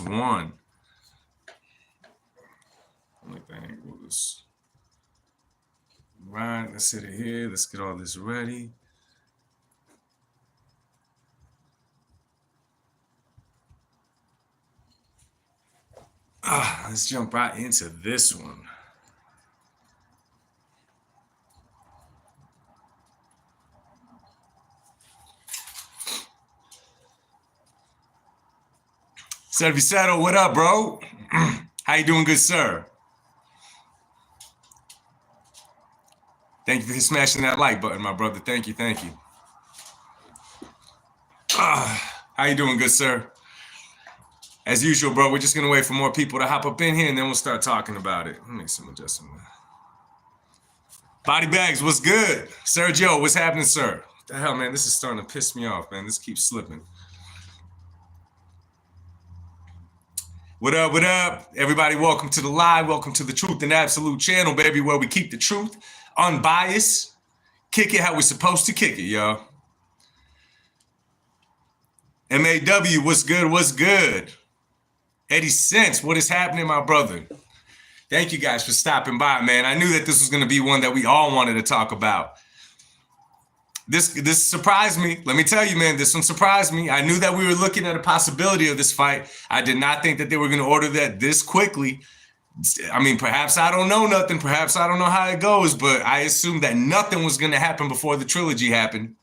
one. Like the angles. Right, let's hit it here. Let's get all this ready. Let's jump right into this one. Servicero, what up, bro? How you doing, good sir? Thank you for smashing that like button, my brother. Thank you, thank you. How you doing, good sir? As usual, bro, we're just gonna wait for more people to hop up in here and then we'll start talking about it. Let me make some adjustments. Body bags, what's good? Sergio, what's happening, sir? What the hell, man? This is starting to piss me off, man. This keeps slipping. What up, what up? Everybody, welcome to the live. Welcome to the Truth and Absolute channel, baby, where we keep the truth unbiased. Kick it how we're supposed to kick it, y'all. MAW, what's good, what's good? Eddie Cents, what is happening, my brother? Thank you guys for stopping by, man. I knew that this was going to be one that we all wanted to talk about. This surprised me. Let me tell you, man, this one surprised me. I knew that we were looking at a possibility of this fight. I did not think that they were going to order that this quickly. I mean, perhaps I don't know nothing. Perhaps I don't know how it goes, but I assumed that nothing was going to happen before the trilogy happened.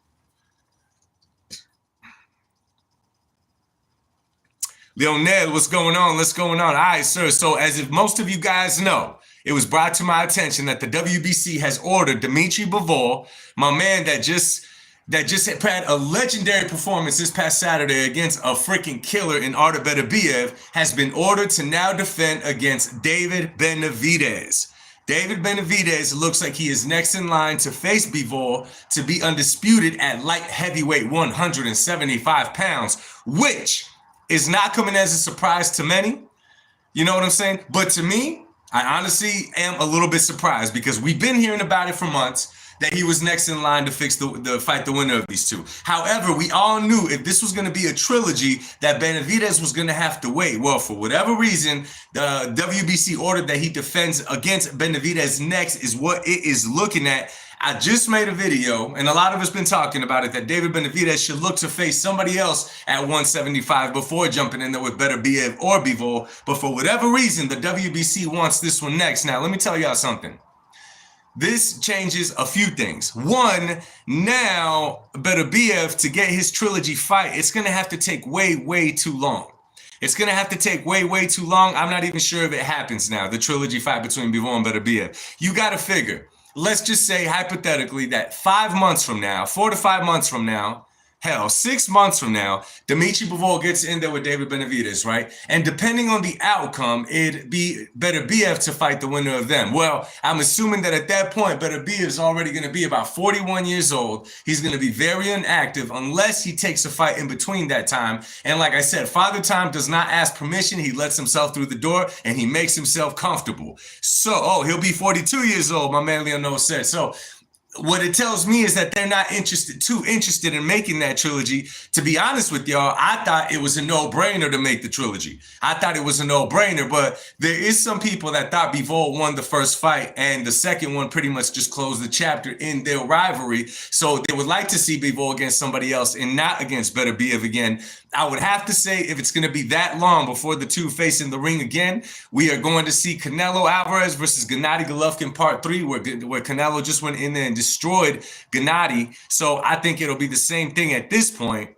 Leonel, what's going on? What's going on? All right, sir. So as if most of you guys know, it was brought to my attention that the WBC has ordered Dimitri Bivol, my man that just had a legendary performance this past Saturday against a freaking killer in Artur Beterbiev, has been ordered to now defend against David Benavidez. David Benavidez looks like he is next in line to face Bivol to be undisputed at light heavyweight 175 pounds, which is not coming as a surprise to many. You know what I'm saying? But to me, I honestly am a little bit surprised because we've been hearing about it for months that he was next in line to fight the winner of these two. However, we all knew if this was going to be a trilogy that Benavidez was going to have to wait. Well, for whatever reason, the WBC ordered that he defends against Benavidez next is what it is looking at. I just made a video, and a lot of us been talking about it, that David Benavidez should look to face somebody else at 175 before jumping in there with Beterbiev or Bivol. But for whatever reason, the WBC wants this one next. Now, let me tell y'all something. This changes a few things. One, now Beterbiev, to get his trilogy fight, it's going to have to take way too long. It's going to have to take way too long. I'm not even sure if it happens now, the trilogy fight between Bivol and Beterbiev. You got to figure. Let's just say hypothetically that 5 months from now, 4 to 5 months from now, hell, 6 months from now, Dimitri Bivol gets in there with David Benavidez, right? And depending on the outcome, it'd be Beterbiev to fight the winner of them. Well, I'm assuming that at that point, Beterbiev is already going to be about 41 years old. He's going to be very inactive unless he takes a fight in between that time. And like I said, Father Time does not ask permission. He lets himself through the door and he makes himself comfortable. So, he'll be 42 years old, my man Leonel said. So, what it tells me is that they're not too interested in making that trilogy. To be honest with y'all, I thought it was a no-brainer to make the trilogy. I thought it was a no-brainer, but there is some people that thought Bivol won the first fight and the second one pretty much just closed the chapter in their rivalry. So they would like to see Bivol against somebody else and not against Beterbiev again. I would have to say if it's going to be that long before the two face in the ring again, we are going to see Canelo Alvarez versus Gennady Golovkin Part 3, where Canelo just went in there and destroyed Gennady. So I think it'll be the same thing at this point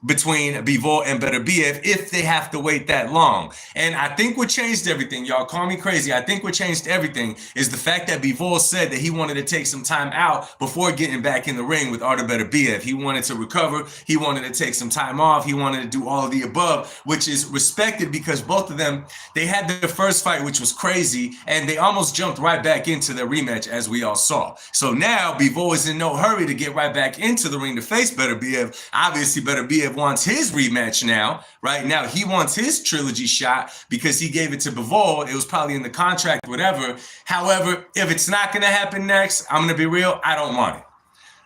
between Bivol and Beterbiev if they have to wait that long. And I think what changed everything, y'all call me crazy, I think what changed everything is the fact that Bivol said that he wanted to take some time out before getting back in the ring with Artur Beterbiev. He wanted to recover, he wanted to take some time off, he wanted to do all of the above, which is respected because both of them, they had their first fight, which was crazy, and they almost jumped right back into their rematch as we all saw. So now Bivol is in no hurry to get right back into the ring to face Beterbiev. Obviously Beterbiev wants his rematch now, right? Now he wants his trilogy shot because he gave it to Bivol. It was probably in the contract, whatever. However, if it's not going to happen next, I'm going to be real, I don't want it.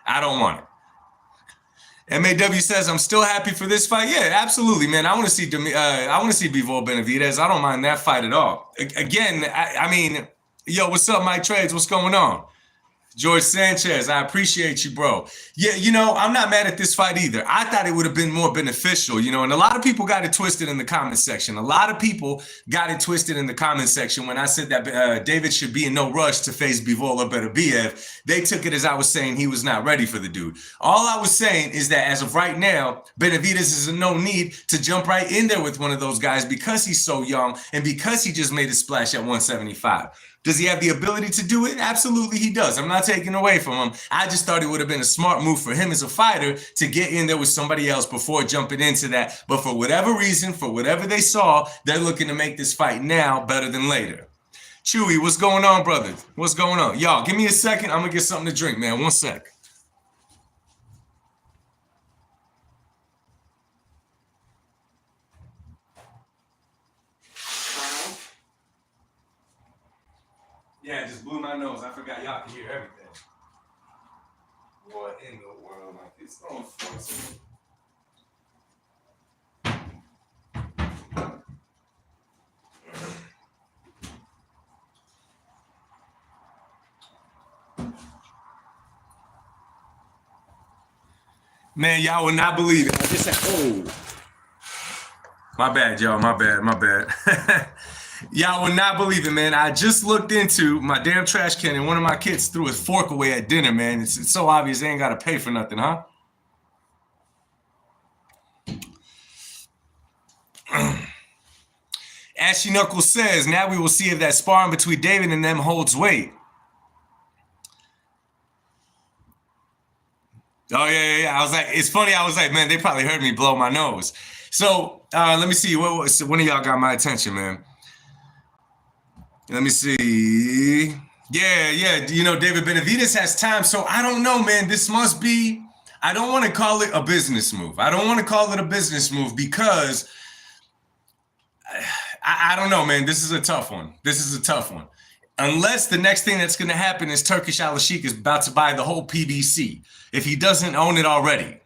I don't want it. MAW says, I'm still happy for this fight. Yeah, absolutely, man. I want to see Bivol Benavidez. I don't mind that fight at all. Again, I mean, yo, what's up, Mike Trades? What's going on? George Sanchez, I appreciate you, bro. Yeah, I'm not mad at this fight either. I thought it would have been more beneficial, and a lot of people got it twisted in the comment section. A lot of people got it twisted in the comment section when I said that David should be in no rush to face Bivol or Benavidez. They took it as I was saying he was not ready for the dude. All I was saying is that as of right now, Benavidez is in no need to jump right in there with one of those guys because he's so young and because he just made a splash at 175. Does he have the ability to do it? Absolutely, he does. I'm not taking away from him. I just thought it would have been a smart move for him as a fighter to get in there with somebody else before jumping into that. But for whatever reason, for whatever they saw, they're looking to make this fight now better than later. Chewy, what's going on, brother? What's going on? Y'all, give me a second. I'm going to get something to drink, man. 1 sec. Yeah, it just blew my nose. I forgot y'all can hear everything. What in the world? Like, it's throwing force at me. Man, y'all will not believe it. I just said, my bad, y'all. My bad. Y'all will not believe it, man. I just looked into my damn trash can and one of my kids threw his fork away at dinner, man. It's so obvious they ain't got to pay for nothing, huh? Ashy Knuckles says, now we will see if that sparring between David and them holds weight. Oh, yeah. I was like, it's funny. I was like, man, they probably heard me blow my nose. So let me see. One of y'all got my attention, man. Let me see. Yeah. David Benavidez has time. So I don't know, man. This must be, I don't want to call it a business move. Because I don't know, man. This is a tough one. Unless the next thing that's going to happen is Turkish Al-Sheikh is about to buy the whole PBC, if he doesn't own it already.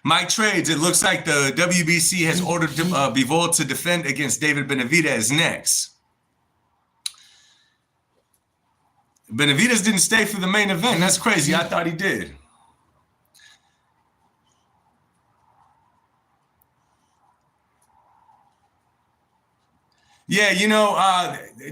Mike Trades, it looks like the WBC has ordered Bivol to defend against David Benavidez next. Benavidez didn't stay for the main event. That's crazy. I thought he did. Yeah,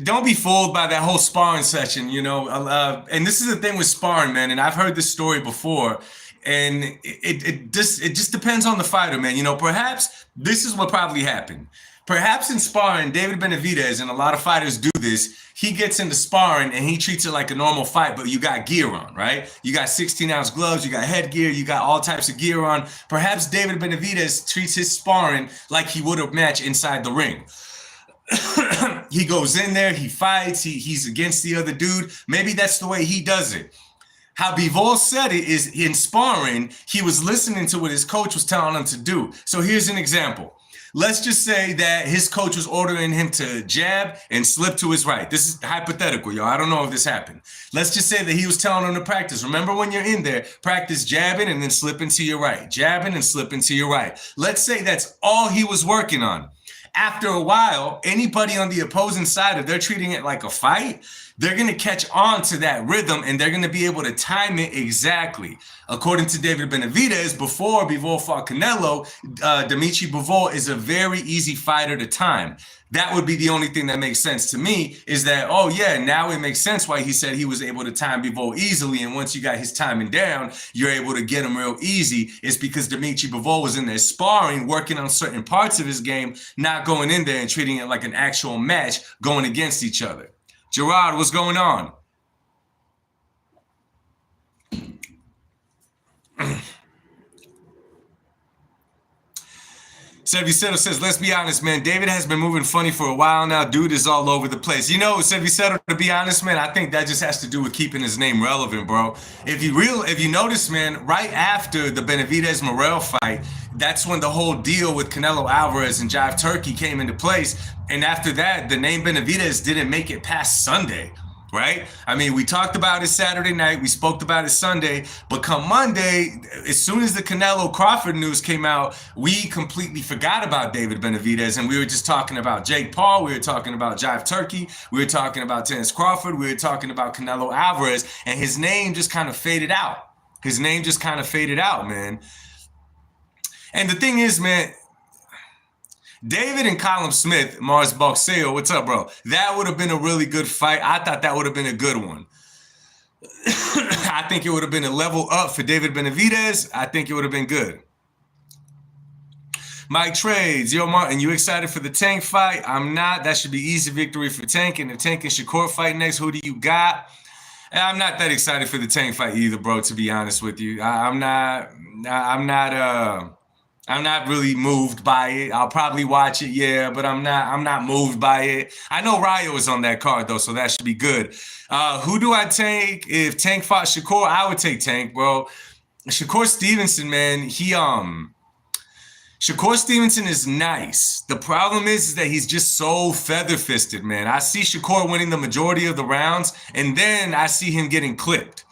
don't be fooled by that whole sparring session, and this is the thing with sparring, man, and I've heard this story before, and it just depends on the fighter, man. Perhaps this is what probably happened. Perhaps in sparring, David Benavidez, and a lot of fighters do this, he gets into sparring and he treats it like a normal fight, but you got gear on, right? You got 16-ounce gloves, you got headgear, you got all types of gear on. Perhaps David Benavidez treats his sparring like he would a match inside the ring. He goes in there, he fights, he's against the other dude. Maybe that's the way he does it. How Bivol said it is in sparring, he was listening to what his coach was telling him to do. So here's an example. Let's just say that his coach was ordering him to jab and slip to his right. This is hypothetical, y'all. I don't know if this happened. Let's just say that he was telling him to practice. Remember, when you're in there, practice jabbing and then slipping to your right. Jabbing and slipping to your right. Let's say that's all he was working on. After a while, anybody on the opposing side, if they're treating it like a fight, they're going to catch on to that rhythm and they're going to be able to time it exactly. According to David Benavidez, before Bivol fought Canelo, Dimitri Bivol is a very easy fighter to time. That would be the only thing that makes sense to me, is that, oh yeah, now it makes sense why he said he was able to time Bivol easily. And once you got his timing down, you're able to get him real easy. It's because Dimitri Bivol was in there sparring, working on certain parts of his game, not going in there and treating it like an actual match, going against each other. Gerard, what's going on? Seviceto says, let's be honest, man. David has been moving funny for a while now. Dude is all over the place. Seviceto, to be honest, man, I think that just has to do with keeping his name relevant, bro. If you notice, man, right after the Benavidez-Morel fight, that's when the whole deal with Canelo Alvarez and Jive Turkey came into place. And after that, the name Benavidez didn't make it past Sunday, right? I mean, we talked about it Saturday night. We spoke about it Sunday. But come Monday, as soon as the Canelo Crawford news came out, we completely forgot about David Benavidez. And we were just talking about Jake Paul. We were talking about Jive Turkey. We were talking about Terence Crawford. We were talking about Canelo Alvarez. And his name just kind of faded out. His name just kind of faded out, man. And the thing is, man, David and Callum Smith, Mars Boxeo, what's up, bro? That would have been a really good fight. I thought that would have been a good one. I think it would have been a level up for David Benavidez. I think it would have been good. Mike Trades, yo, Martin, you excited for the Tank fight? I'm not. That should be easy victory for Tank. And if Tank and Shakur fight next, who do you got? I'm not that excited for the Tank fight either, bro, to be honest with you. I'm not really moved by it. I'll probably watch it, yeah, but I'm not moved by it. I know Ryo is on that card though, so that should be good. Who do I take if Tank fought Shakur? I would take Tank, bro. Shakur Stevenson, man, Shakur Stevenson is nice. The problem is that he's just so feather-fisted, man. I see Shakur winning the majority of the rounds, and then I see him getting clipped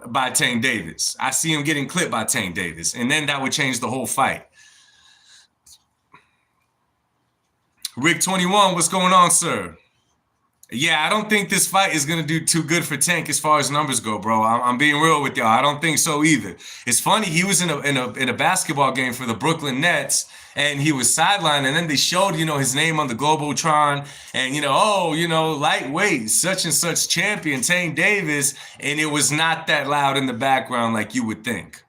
by Tank Davis. I see him getting clipped by Tank Davis, and then that would change the whole fight. Rick 21, what's going on, sir? Yeah, I don't think this fight is gonna do too good for Tank as far as numbers go, bro. I'm being real with y'all. I don't think so either. It's funny, he was in a basketball game for the Brooklyn Nets, and he was sidelined, and then they showed, his name on the Globotron, and lightweight, such and such champion, Tank Davis, and it was not that loud in the background like you would think.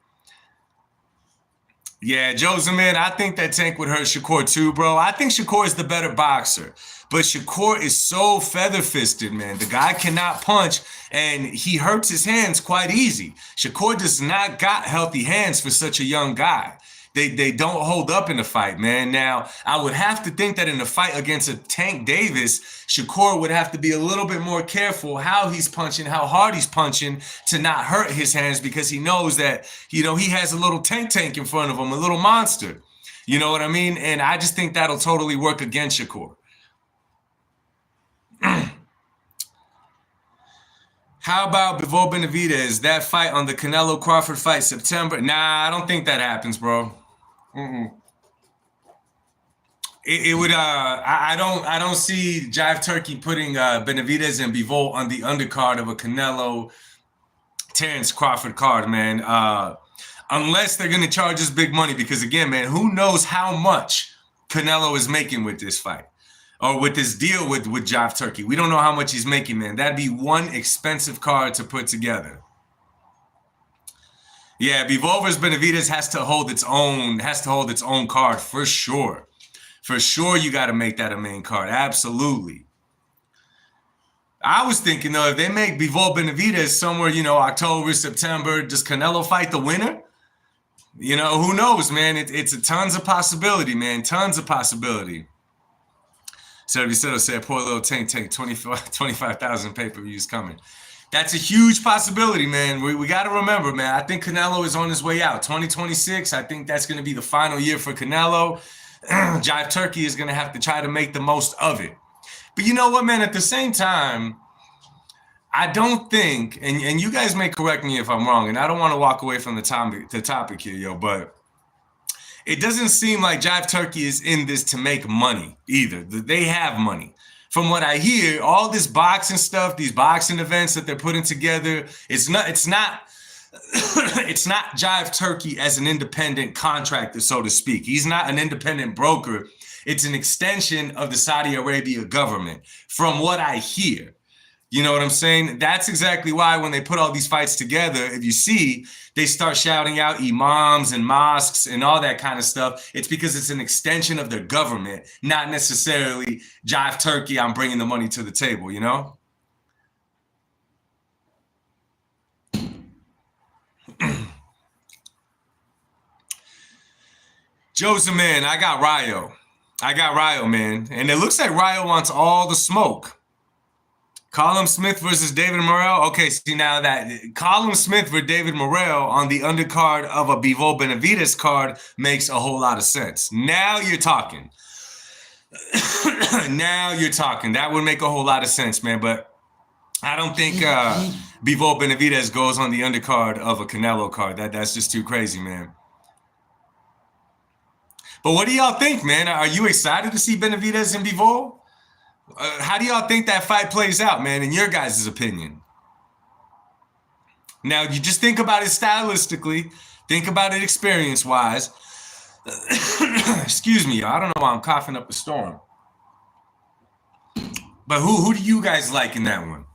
Yeah, Joseph, man, I think that Tank would hurt Shakur too, bro. I think Shakur is the better boxer. But Shakur is so feather-fisted, man. The guy cannot punch, and he hurts his hands quite easy. Shakur does not got healthy hands for such a young guy. They don't hold up in the fight, man. Now, I would have to think that in a fight against a Tank Davis, Shakur would have to be a little bit more careful how he's punching, how hard he's punching to not hurt his hands, because he knows that, he has a little tank in front of him, a little monster. You know what I mean? And I just think that'll totally work against Shakur. How about Bivol Benavidez? That fight on the Canelo Crawford fight September? Nah, I don't think that happens, bro. It would. I don't see Jive Turkey putting Benavidez and Bivol on the undercard of a Canelo Terence Crawford card, man. Unless they're gonna charge us big money, because again, man, who knows how much Canelo is making with this fight. Or with this deal with Jive Turkey. We don't know how much he's making, man. That'd be one expensive card to put together. Yeah, Bivol versus Benavidez has to hold its own card for sure. For sure, you got to make that a main card. Absolutely. I was thinking, though, if they make Bivol Benavidez somewhere, October, September, does Canelo fight the winner? Who knows, man? It's a tons of possibility, man. Tons of possibility. Servicero said, poor little Tank, 25,000 pay-per-views coming. That's a huge possibility, man. We got to remember, man, I think Canelo is on his way out. 2026, I think that's going to be the final year for Canelo. Jive Turkey is going to have to try to make the most of it. But you know what, man? At the same time, I don't think, and you guys may correct me if I'm wrong, and I don't want to walk away from the topic here, yo, but it doesn't seem like Jive Turkey is in this to make money either. They have money. From what I hear, all this boxing stuff, these boxing events that they're putting together, it's not Jive Turkey as an independent contractor, so to speak. He's not an independent broker. It's an extension of the Saudi Arabia government, from what I hear. You know what I'm saying? That's exactly why when they put all these fights together, if you see, they start shouting out imams and mosques and all that kind of stuff. It's because it's an extension of their government, not necessarily Jive Turkey, I'm bringing the money to the table, Joseph, man, I got Ryo, man. And it looks like Ryo wants all the smoke. Callum Smith versus David Morrell. Okay, see now that Callum Smith versus David Morrell on the undercard of a Bivol Benavidez card makes a whole lot of sense. Now you're talking. Now you're talking. That would make a whole lot of sense, man. But I don't think Bivol Benavidez goes on the undercard of a Canelo card. That's just too crazy, man. But what do y'all think, man? Are you excited to see Benavidez and Bivol? How do y'all think that fight plays out, man, in your guys' opinion? Now, you just think about it stylistically. Think about it experience-wise. Excuse me, I don't know why I'm coughing up a storm. But who do you guys like in that one?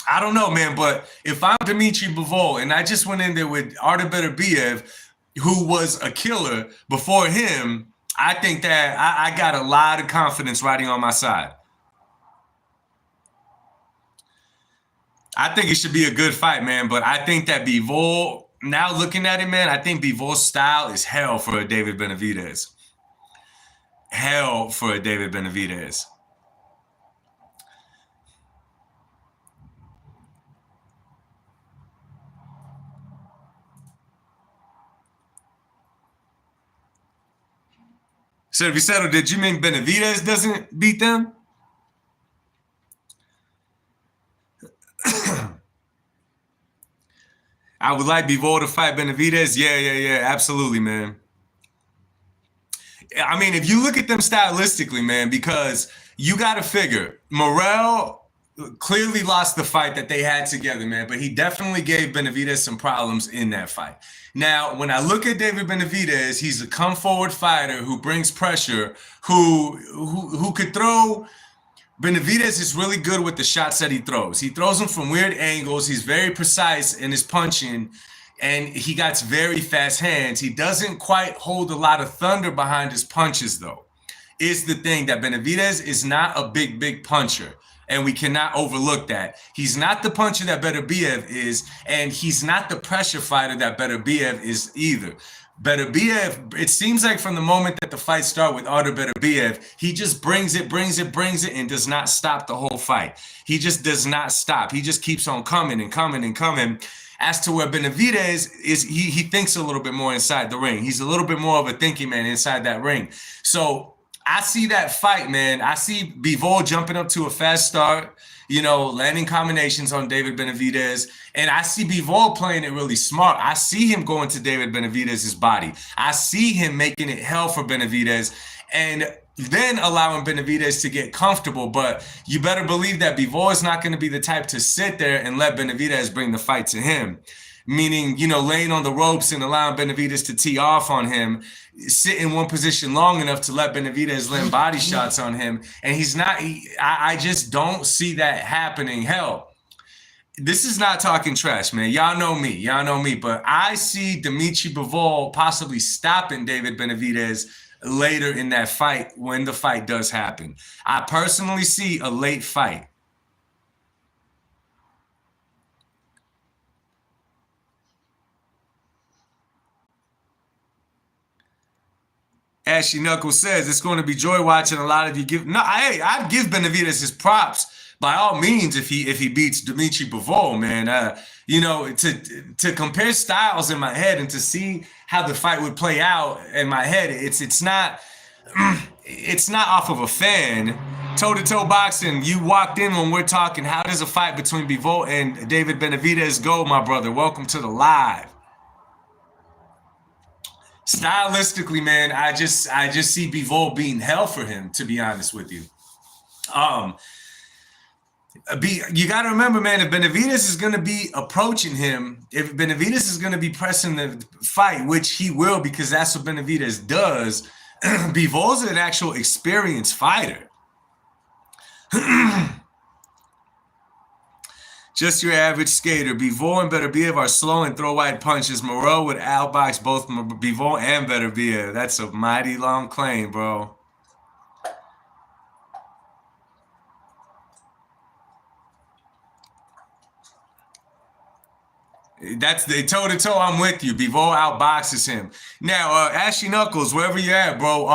I don't know, man, but if I'm Dimitri Bivol and I just went in there with Artur Beterbiev, who was a killer before him, I think that I got a lot of confidence riding on my side. I think it should be a good fight, man, but I think that Bivol, now looking at it, man, I think Bivol's style is hell for a David Benavidez. Hell for a David Benavidez. So if you settled, did you mean Benavidez doesn't beat them? I would like Bivol to fight Benavidez. Yeah, absolutely, man. I mean, if you look at them stylistically, man, because you got to figure, Morrell clearly lost the fight that they had together, man, but he definitely gave Benavidez some problems in that fight. Now, when I look at David Benavidez, he's a come forward fighter who brings pressure, who could throw. Benavidez is really good with the shots that he throws. He throws them from weird angles. He's very precise in his punching, and he got very fast hands. He doesn't quite hold a lot of thunder behind his punches, though. Is the thing that Benavidez is not a big puncher, and we cannot overlook that. He's not the puncher that Beterbiev is, and he's not the pressure fighter that Beterbiev is either. Beterbiev, it seems like from the moment that the fight started with Artur Beterbiev, he just brings it, and does not stop the whole fight. He just does not stop. He just keeps on coming. As to where Benavidez is, he thinks a little bit more inside the ring. He's a little bit more of a thinking man inside that ring. So I see that fight, man. I see Bivol jumping up to a fast start, landing combinations on David Benavidez. And I see Bivol playing it really smart. I see him going to David Benavidez's body. I see him making it hell for Benavidez and then allowing Benavidez to get comfortable. But you better believe that Bivol is not going to be the type to sit there and let Benavidez bring the fight to him. Meaning, laying on the ropes and allowing Benavidez to tee off on him, sit in one position long enough to let Benavidez land body shots on him. And he's not, I just don't see that happening. Hell, this is not talking trash, man. Y'all know me, but I see Dimitri Bivol possibly stopping David Benavidez later in that fight when the fight does happen. I personally see a late fight. Ashy Knuckles says it's going to be joy watching a lot of you give. No, I'd give Benavidez his props by all means if he beats Dimitri Bivol, man. To compare styles in my head and to see how the fight would play out in my head, it's not off of a fan. Toe-to-toe boxing, you walked in when we're talking, how does a fight between Bivol and David Benavidez go, my brother? Welcome to the live. Stylistically, man, I just see Bivol being hell for him, to be honest with you. You got to remember, man, if Benavidez is going to be approaching him, if Benavidez is going to be pressing the fight, which he will because that's what Benavidez does, Bivol's an actual experienced fighter. Just your average skater. Bivol and Beterbiev are slow and throw wide punches. Moreau would outbox both Bivol and Beterbiev. That's a mighty long claim, bro. That's the toe-to-toe. I'm with you. Bivol outboxes him. Now, Ashy Knuckles, wherever you're at, bro.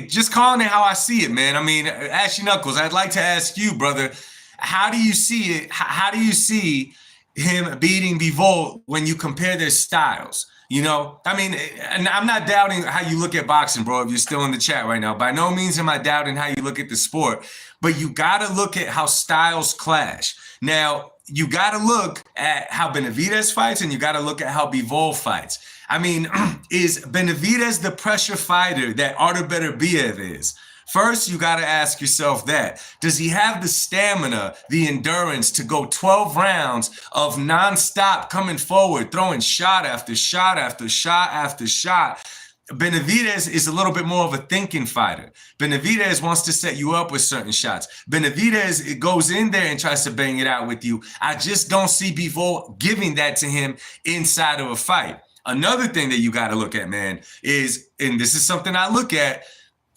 Just calling it how I see it, man. I mean, Ashy Knuckles, I'd like to ask you, brother, how do you see it? How do you see him beating Bivol when you compare their styles? You know, I mean, and I'm not doubting how you look at boxing, bro, if you're still in the chat right now. By no means am I doubting how you look at the sport, but you got to look at how styles clash. Now, you got to look at how Benavidez fights, and you got to look at how Bivol fights. I mean, is Benavidez the pressure fighter that Artur Beterbiev is? First, you got to ask yourself that. Does he have the stamina, the endurance to go 12 rounds of nonstop coming forward, throwing shot after shot after shot after shot? Benavidez is a little bit more of a thinking fighter. Benavidez wants to set you up with certain shots. Benavidez, it goes in there and tries to bang it out with you. I just don't see Bivol giving that to him inside of a fight. Another thing that you got to look at, man, is, and this is something I look at,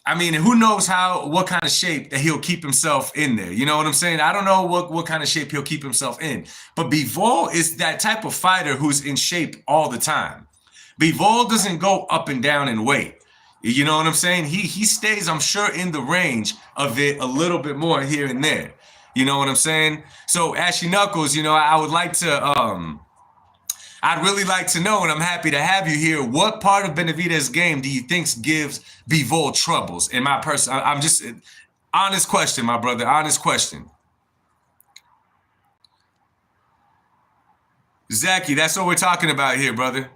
I mean, who knows what kind of shape that he'll keep himself in there. You know what I'm saying? I don't know what kind of shape he'll keep himself in. But Bivol is that type of fighter who's in shape all the time. Bivol doesn't go up and down in weight. You know what I'm saying? He stays, I'm sure, in the range of it a little bit more here and there. You know what I'm saying? So, Ashy Knuckles, you know, I would like to... I'd really like to know, and I'm happy to have you here, what part of Benavidez's game do you think gives Bivol troubles? In my I'm just, honest question, my brother, honest question. Zachy, that's what we're talking about here, brother.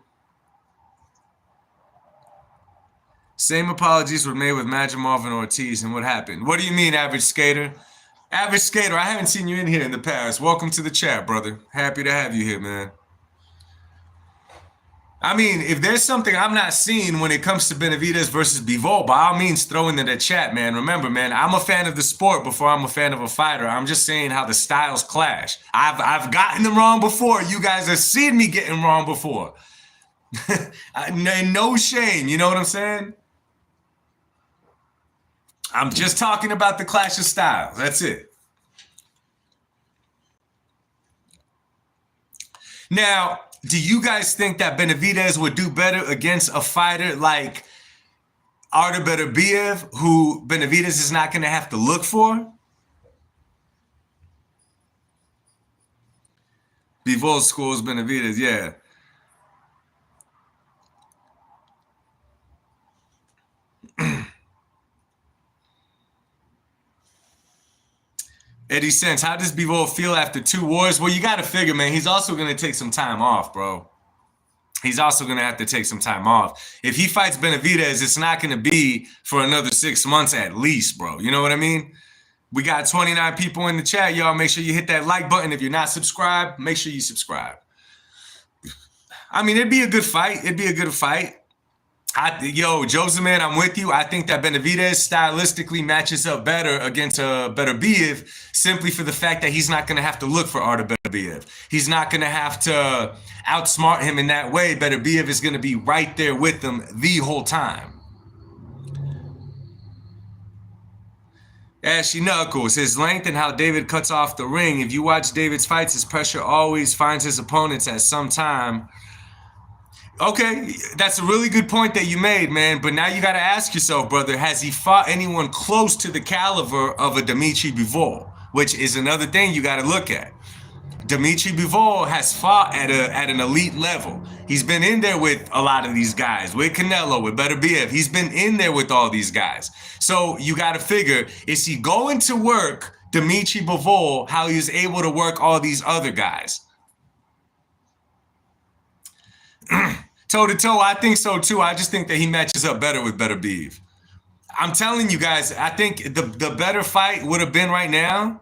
Same apologies were made with Magimov and Ortiz, and what happened? What do you mean, Average Skater? Average Skater, I haven't seen you in here in the past. Welcome to the chat, brother. Happy to have you here, man. I mean, if there's something I'm not seeing when it comes to Benavidez versus Bivol, by all means, throw in the chat, man. Remember, man, I'm a fan of the sport before I'm a fan of a fighter. I'm just saying how the styles clash. I've gotten them wrong before. You guys have seen me getting wrong before. No shame, you know what I'm saying? I'm just talking about the clash of styles. That's it. Now, do you guys think that Benavidez would do better against a fighter like Artur Beterbiev, who Benavidez is not going to have to look for? Bivol schools Benavidez, yeah. Eddie Sense, how does Bivol feel after 2 wars? Well, you got to figure, man, he's also going to take some time off, bro. He's also going to have to take some time off. If he fights Benavidez, it's not going to be for another 6 months at least, bro. You know what I mean? We got 29 people in the chat. Y'all make sure you hit that like button. If you're not subscribed, make sure you subscribe. I mean, it'd be a good fight. It'd be a good fight. Joseph, man, I'm with you. I think that Benavidez stylistically matches up better against Beterbiev simply for the fact that he's not going to have to look for Artur Beterbiev. He's not going to have to outsmart him in that way. Beterbiev is going to be right there with him the whole time. Ashy Knuckles, his length and how David cuts off the ring. If you watch David's fights, his pressure always finds his opponents at some time. Okay, that's a really good point that you made, man. But now you got to ask yourself, brother, has he fought anyone close to the caliber of a Dimitri Bivol? Which is another thing you got to look at. Dimitri Bivol has fought at an elite level. He's been in there with a lot of these guys, with Canelo, with Beterbiev. He's been in there with all these guys. So you got to figure, is he going to work Dimitri Bivol how he was able to work all these other guys? Toe-to-toe, I think so too. I just think that he matches up better with Beterbiev. I'm telling you guys, I think the better fight would have been right now.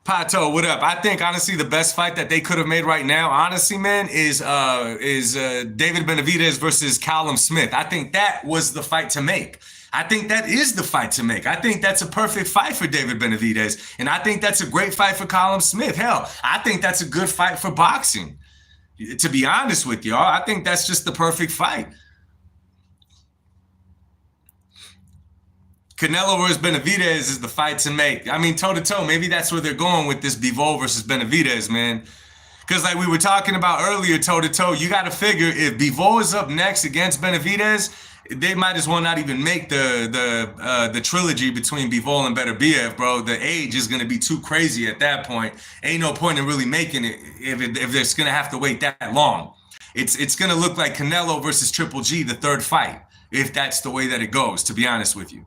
Pato, what up? I think honestly the best fight that they could have made right now, honestly, man, is David Benavidez versus Callum Smith. I think that was the fight to make. I think that is the fight to make. I think that's a perfect fight for David Benavidez. And I think that's a great fight for Callum Smith. Hell, I think that's a good fight for boxing. To be honest with y'all, I think that's just the perfect fight. Canelo versus Benavidez is the fight to make. I mean, toe-to-toe, maybe that's where they're going with this Bivol versus Benavidez, man. Because like we were talking about earlier, toe-to-toe, you got to figure if Bivol is up next against Benavidez, they might as well not even make the trilogy between Bivol and Benavidez, bro. The age is gonna be too crazy at that point. Ain't no point in really making it if it's gonna have to wait that long. It's gonna look like Canelo versus Triple G, the third fight, if that's the way that it goes. To be honest with you.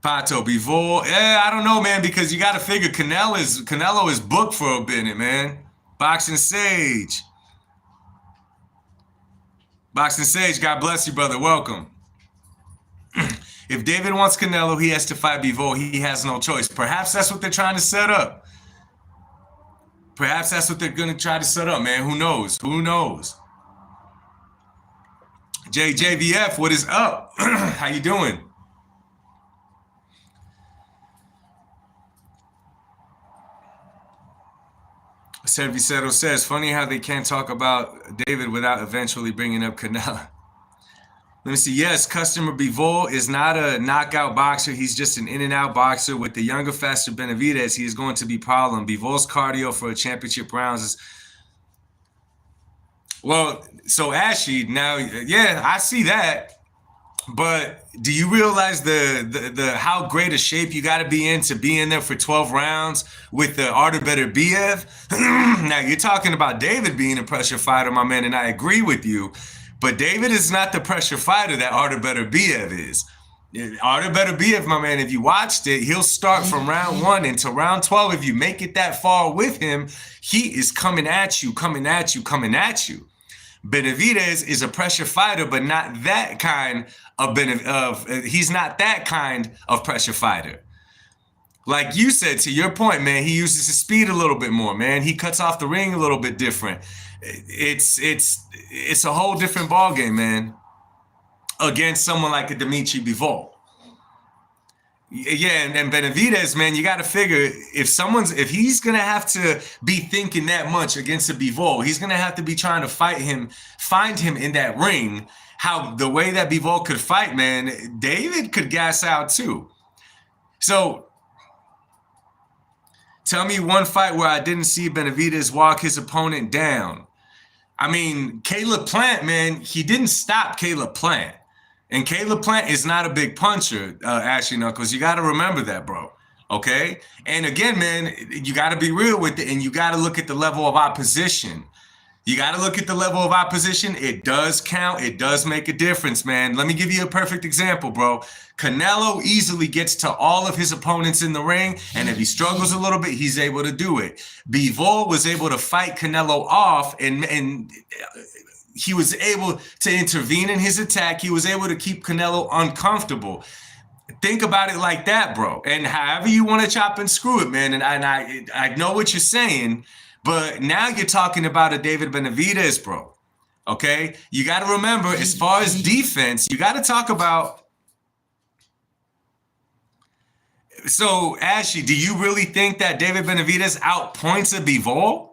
Pato, Bivol, I don't know, man, because you got to figure Canelo is booked for a minute, man. Boxing Sage. Boxing Sage, God bless you, brother. Welcome. If David wants Canelo, he has to fight Bivol. He has no choice. Perhaps that's what they're trying to set up. Perhaps that's what they're going to try to set up, man. Who knows? Who knows? JVF, what is up? How you doing? Servicero says, funny how they can't talk about David without eventually bringing up Canelo. Let me see. Yes, customer Bivol is not a knockout boxer. He's just an in-and-out boxer. With the younger, faster Benavidez, he is going to be a problem. Bivol's cardio for a championship rounds is... Well, so Ashy, now, yeah, I see that. But do you realize the how great a shape you got to be in there for 12 rounds with the art of better BF? Now, you're talking about David being a pressure fighter, my man, and I agree with you. But David is not the pressure fighter that art of better BF is. Art of better BF, my man, if you watched it, he'll start from round 1 into round 12. If you make it that far with him, he is coming at you, coming at you, coming at you. Benavidez is a pressure fighter, but not that kind he's not that kind of pressure fighter. Like you said, to your point, man, he uses his speed a little bit more, man. He cuts off the ring a little bit different. It's a whole different ballgame, man, against someone like a Dimitri Bivol. Yeah, and Benavidez, man, you got to figure if he's gonna have to be thinking that much against a Bivol, he's gonna have to be trying to find him in that ring. How the way that Bivol could fight, man, David could gas out too. So tell me one fight where I didn't see Benavidez walk his opponent down. I mean, Caleb Plant, man, he didn't stop Caleb Plant. And Caleb Plant is not a big puncher, Ashley Knuckles. You got to remember that, bro. Okay? And again, man, you got to be real with it, and you got to look at the level of opposition. You got to look at the level of opposition. It does count. It does make a difference, man. Let me give you a perfect example, bro. Canelo easily gets to all of his opponents in the ring, and if he struggles a little bit, he's able to do it. Bivol was able to fight Canelo off, and he was able to intervene in his attack. He was able to keep Canelo uncomfortable. Think about it like that, bro. And however you want to chop and screw it, man. And I know what you're saying, but now you're talking about a David Benavidez, bro. Okay? You got to remember, as far as defense, you got to talk about. So, Ashley, do you really think that David Benavidez outpoints a Bivol?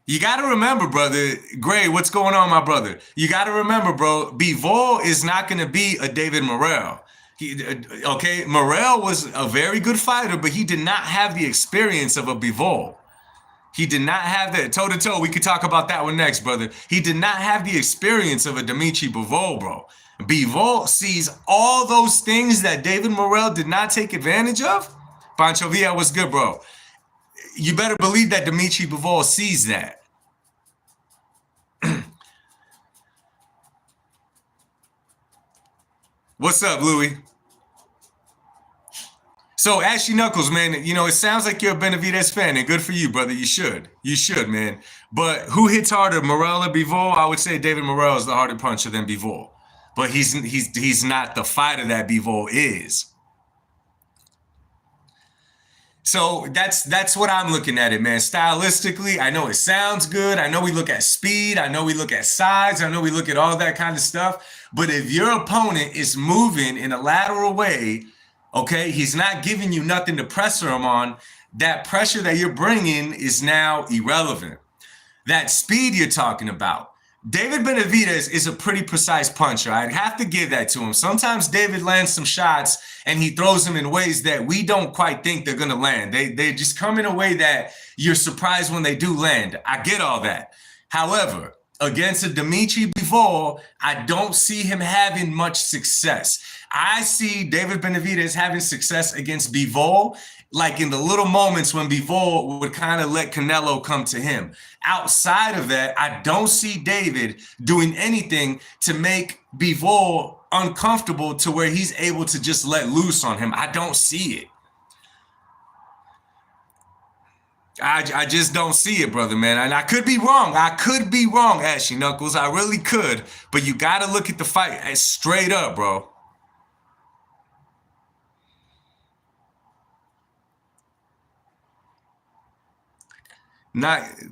You got to remember, brother, Gray, what's going on, my brother? You got to remember, bro, Bivol is not going to be a David Morrell. Okay, Morrell was a very good fighter, but he did not have the experience of a Bivol. He did not have that toe-to-toe. We could talk about that one next, brother. He did not have the experience of a Dimitri Bivol, bro. Bivol sees all those things that David Morrell did not take advantage of. Pancho Villa, what's good, bro? You better believe that Dimitri Bivol sees that. What's up, Louie? So, Ashley Knuckles, man, you know, it sounds like you're a Benavidez fan, and good for you, brother. You should. You should, man. But who hits harder, Morrell or Bivol? I would say David Morrell is the harder puncher than Bivol. But he's not the fighter that Bivol is. So that's what I'm looking at it, man. Stylistically, I know it sounds good. I know we look at speed. I know we look at size. I know we look at all that kind of stuff. But if your opponent is moving in a lateral way, okay, he's not giving you nothing to pressure him on, that pressure that you're bringing is now irrelevant. That speed you're talking about, David Benavidez is a pretty precise puncher. I'd have to give that to him. Sometimes David lands some shots and he throws them in ways that we don't quite think they're going to land. They just come in a way that you're surprised when they do land. I get all that. However, against a Dimitri Bivol, I don't see him having much success. I see David Benavidez having success against Bivol, like in the little moments when Bivol would kind of let Canelo come to him. Outside of that, I don't see David doing anything to make Bivol uncomfortable to where he's able to just let loose on him. I don't see it. I just don't see it, brother, man. And I could be wrong. I could be wrong, Ashy Knuckles. I really could. But you got to look at the fight straight up, bro.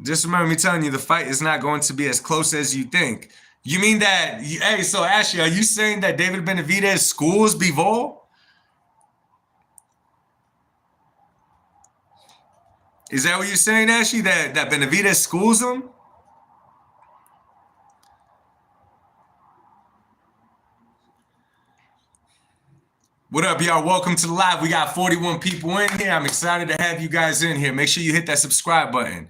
Just remember me telling you the fight is not going to be as close as you think. You mean that? Hey, so Ashley, are you saying that David Benavidez schools Bivol? Is that what you're saying, Ashley? That Benavidez schools him? What up, y'all? Welcome to the live. We got 41 people in here. I'm excited to have you guys in here. Make sure you hit that subscribe button.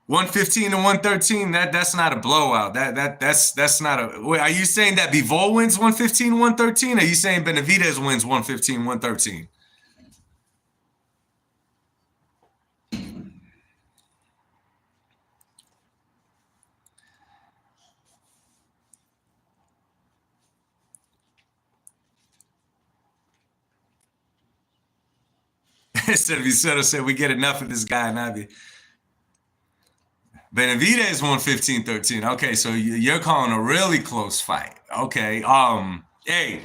115 to 113. That's not a blowout. That's not a. Wait, are you saying that Bivol wins 115 113? Or are you saying Benavidez wins 115 113? Vicero said we get enough of this guy, Navi. Benavidez won 15-13. Okay, so you're calling a really close fight. Okay. Hey,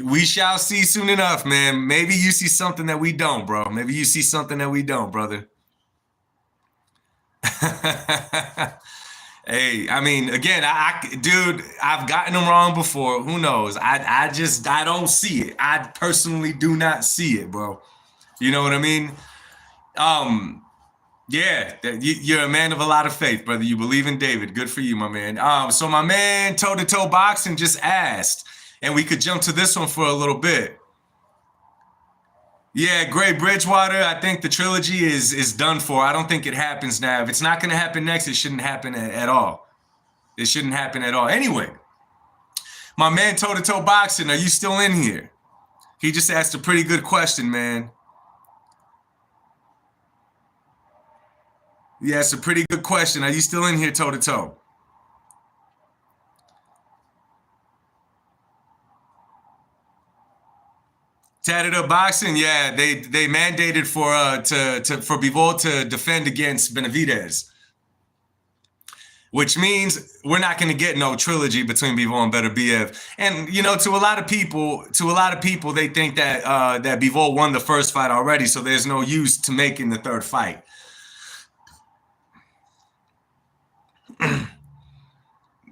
we shall see soon enough, man. Maybe you see something that we don't, bro. Maybe you see something that we don't, brother. Hey, I mean, again, dude, I've gotten them wrong before. Who knows? I don't see it. I personally do not see it, bro. You know what I mean? Yeah, you're a man of a lot of faith, brother. You believe in David. Good for you, my man. So my man toe-to-toe boxing just asked, and we could jump to this one for a little bit. Yeah, Gray Bridgewater, I think the trilogy is done for. I don't think it happens now. If it's not going to happen next, it shouldn't happen at all. It shouldn't happen at all. Anyway, my man toe-to-toe boxing, are you still in here? He just asked a pretty good question, man. Yeah, it's a pretty good question. Are you still in here toe-to-toe? Tatted up boxing, yeah, they mandated for Bivol to defend against Benavidez, which means we're not going to get no trilogy between Bivol and Beterbiev. And you know, to a lot of people, they think that that Bivol won the first fight already, so there's no use to making the third fight.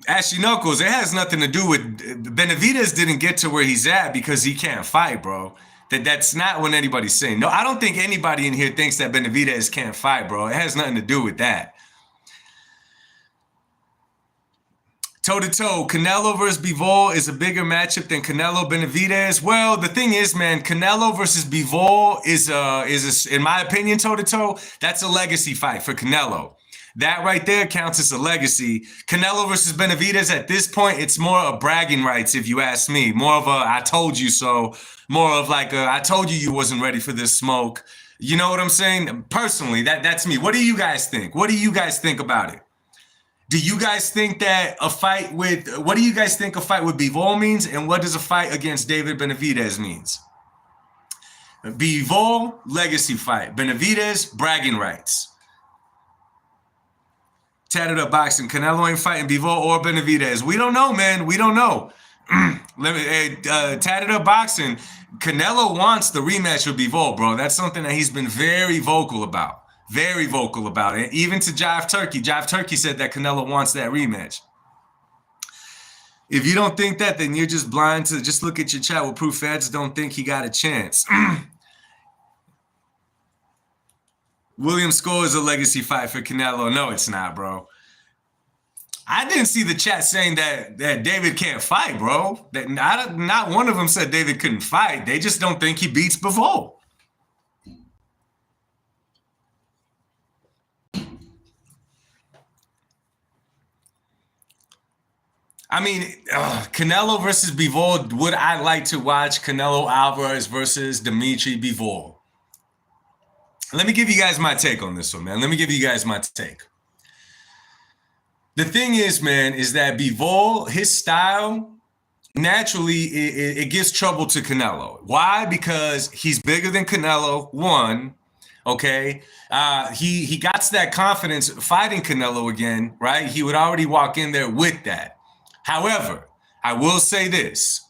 Ashy Knuckles, it has nothing to do with Benavidez didn't get to where he's at because he can't fight, bro. That's not what anybody's saying. No, I don't think anybody in here thinks that Benavidez can't fight, bro. It has nothing to do with that. Toe-to-toe, Canelo versus Bivol is a bigger matchup than Canelo Benavidez. Well, the thing is, man, Canelo versus Bivol is in my opinion, toe-to-toe, that's a legacy fight for Canelo. That right there counts as a legacy. Canelo versus Benavidez, at this point, it's more of bragging rights, if you ask me. More of a I told you so. More of like a I told you wasn't ready for this smoke. You know what I'm saying? Personally, that's me. What do you guys think? What do you guys think about it? Do you guys think that what do you guys think a fight with Bivol means? And what does a fight against David Benavidez means? Bivol, legacy fight. Benavidez, bragging rights. Tatted up boxing. Canelo ain't fighting Bivol or Benavidez. We don't know, man. We don't know. Tatted up boxing. Canelo wants the rematch with Bivol, bro. That's something that he's been very vocal about. Very vocal about it. Even to Jive Turkey. Jive Turkey said that Canelo wants that rematch. If you don't think that, then you're just blind to just look at your chat with proof feds don't think he got a chance. William Score is a legacy fight for Canelo. No, it's not, bro. I didn't see the chat saying that David can't fight, bro. That not one of them said David couldn't fight. They just don't think he beats Bivol. I mean, Canelo versus Bivol. Would I like to watch Canelo Alvarez versus Dimitri Bivol? Let me give you guys my take on this one, man. Let me give you guys my take. The thing is, man, is that Bivol, his style, naturally, it gives trouble to Canelo. Why? Because he's bigger than Canelo, one. Okay, he got that confidence fighting Canelo again, right? He would already walk in there with that. However, I will say this,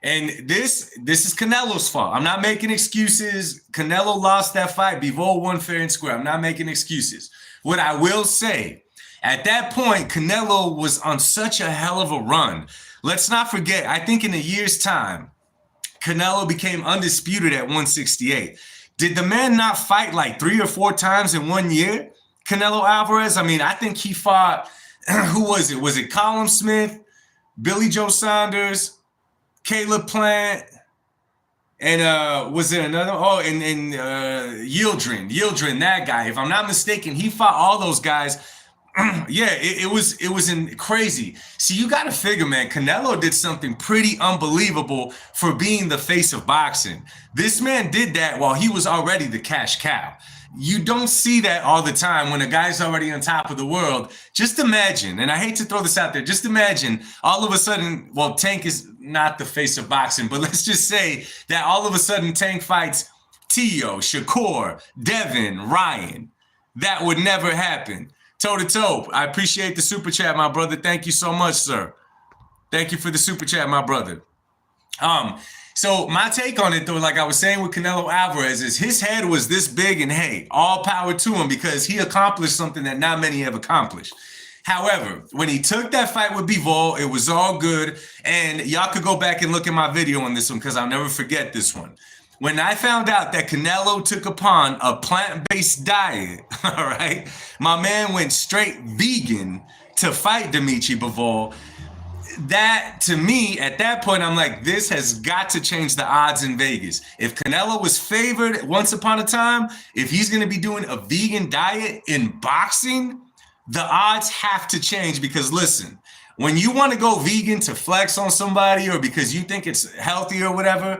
and this is Canelo's fault. I'm not making excuses. Canelo lost that fight. Bivol won fair and square. I'm not making excuses. What I will say, at that point, Canelo was on such a hell of a run. Let's not forget, I think in a year's time, Canelo became undisputed at 168. Did the man not fight like 3 or 4 times in 1 year? Canelo Alvarez? I mean, I think he fought, who was it? Was it Colin Smith, Billy Joe Saunders, Caleb Plant, and was there another? Oh, and Yildirim, that guy. If I'm not mistaken, he fought all those guys. Yeah, it was crazy. See, you got to figure, man, Canelo did something pretty unbelievable for being the face of boxing. This man did that while he was already the cash cow. You don't see that all the time when a guy's already on top of the world. Just imagine, and I hate to throw this out there, just imagine all of a sudden, well, Tank is not the face of boxing, but let's just say that all of a sudden Tank fights Tio, Shakur, Devin, Ryan. That would never happen. Toe to toe. I appreciate the super chat, my brother. Thank you so much, sir. Thank you for the super chat, my brother. So my take on it, though, like I was saying with Canelo Alvarez, is his head was this big, and hey, all power to him because he accomplished something that not many have accomplished. However, when he took that fight with Bivol, it was all good. And y'all could go back and look at my video on this one because I'll never forget this one. When I found out that Canelo took upon a plant-based diet, all right, my man went straight vegan to fight Dimitri Bivol. That, to me, at that point, I'm like, this has got to change the odds in Vegas. If Canelo was favored once upon a time, if he's going to be doing a vegan diet in boxing, the odds have to change because, listen, when you want to go vegan to flex on somebody or because you think it's healthy or whatever,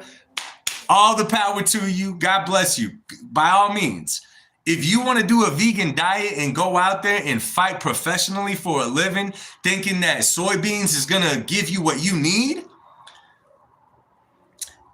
all the power to you. God bless you. By all means. If you want to do a vegan diet and go out there and fight professionally for a living, thinking that soybeans is going to give you what you need,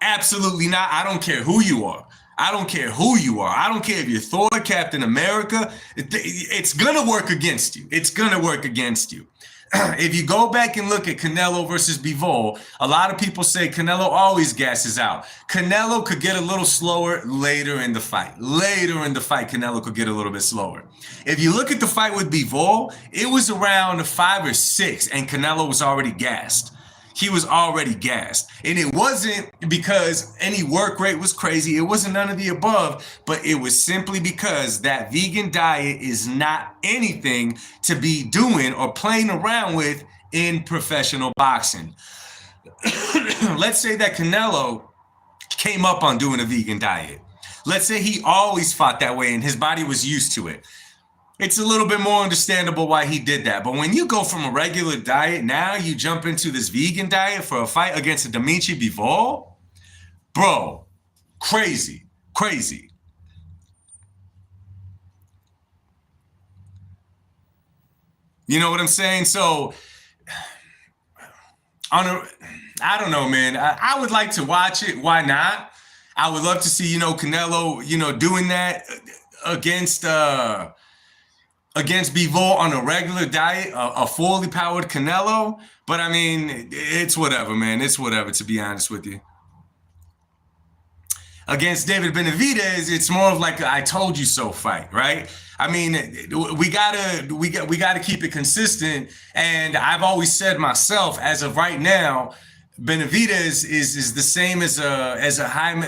absolutely not. I don't care who you are. I don't care who you are. I don't care if you're Thor, Captain America. It's going to work against you. It's going to work against you. If you go back and look at Canelo versus Bivol, a lot of people say Canelo always gasses out. Canelo could get a little slower later in the fight. Later in the fight, Canelo could get a little bit slower. If you look at the fight with Bivol, it was around 5 or 6, and Canelo was already gassed. He was already gassed. And it wasn't because any work rate was crazy. It wasn't none of the above, but it was simply because that vegan diet is not anything to be doing or playing around with in professional boxing. Let's say that Canelo came up on doing a vegan diet. Let's say he always fought that way and his body was used to it. It's a little bit more understandable why he did that. But when you go from a regular diet, now you jump into this vegan diet for a fight against a Dimitri Bivol, bro, crazy, crazy. You know what I'm saying? So, I don't know, man. I would like to watch it. Why not? I would love to see, Canelo, doing that against Bivol on a regular diet, a fully powered Canelo. But I mean, it's whatever, man. It's whatever, to be honest with you. Against David Benavidez, it's more of like a I told you so fight, right? I mean, we gotta keep it consistent. And I've always said myself, as of right now, Benavidez is the same as a Jaime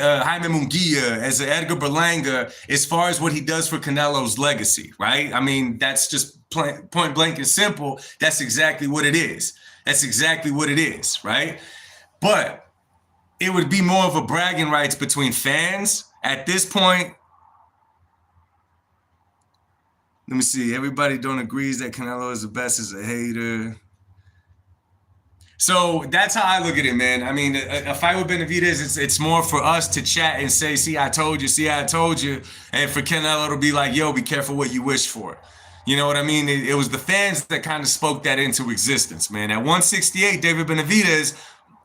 Munguia, as a Edgar Berlanga, as far as what he does for Canelo's legacy, right? I mean, that's just point blank and simple. That's exactly what it is. That's exactly what it is, right? But it would be more of a bragging rights between fans at this point. Let me see. Everybody don't agree that Canelo is the best as a hater. So that's how I look at it, man. I mean, a fight with Benavidez, it's more for us to chat and say, see, I told you, see, I told you. And for Canelo to be like, yo, be careful what you wish for. You know what I mean? It was the fans that kind of spoke that into existence, man. At 168, David Benavidez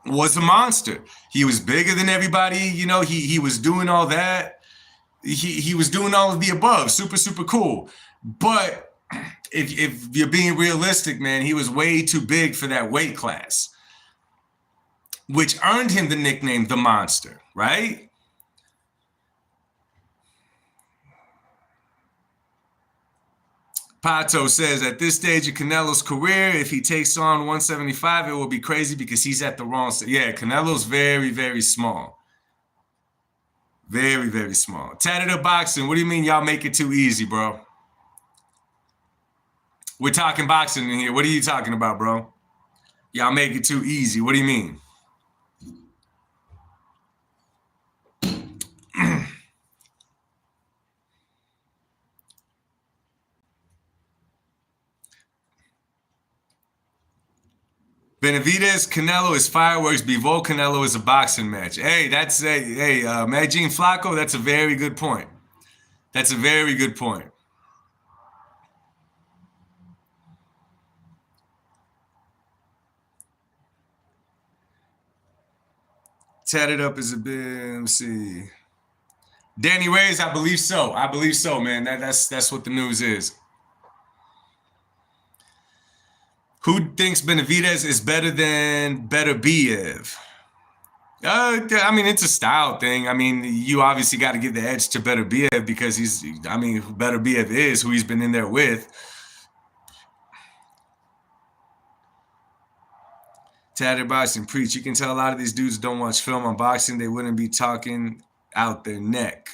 was a monster. He was bigger than everybody. You know, he was doing all that. He was doing all of the above. Super, super cool. But if you're being realistic, man, he was way too big for that weight class, which earned him the nickname The Monster, right? Pato says, at this stage of Canelo's career, if he takes on 175, it will be crazy because he's at the wrong stage. Yeah, Canelo's very, very small. Very, very small. Tatted Up Boxing, what do you mean y'all make it too easy, bro? We're talking boxing in here. What are you talking about, bro? Y'all make it too easy. What do you mean? Benavidez, Canelo is fireworks. Bivol, Canelo is a boxing match. Hey, that's Magine Flacco, that's a very good point. That's a very good point. Tatted Up is a bit, let me see. Danny Reyes, I believe so. I believe so, man. That's what the news is. Who thinks Benavidez is better than Beterbiev? I mean, it's a style thing. I mean, you obviously got to give the edge to Beterbiev because Beterbiev is who he's been in there with. Tatted Boxing Preach. You can tell a lot of these dudes don't watch film on boxing. They wouldn't be talking out their neck.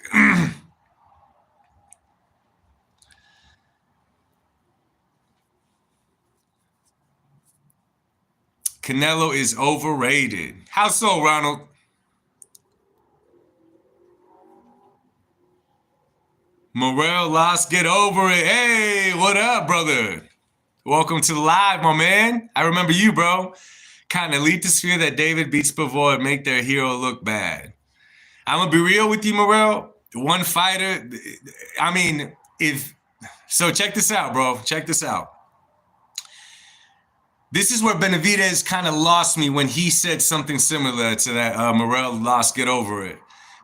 Canelo is overrated. How so, Ronald? Morel lost, get over it. Hey, what up, brother? Welcome to the live, my man. I remember you, bro. Kind of elitist that David beats Bivol and make their hero look bad. I'm going to be real with you, Morel. One fighter, I mean, so check this out, bro. Check this out. This is where Benavidez kind of lost me when he said something similar to that Morel lost, get over it.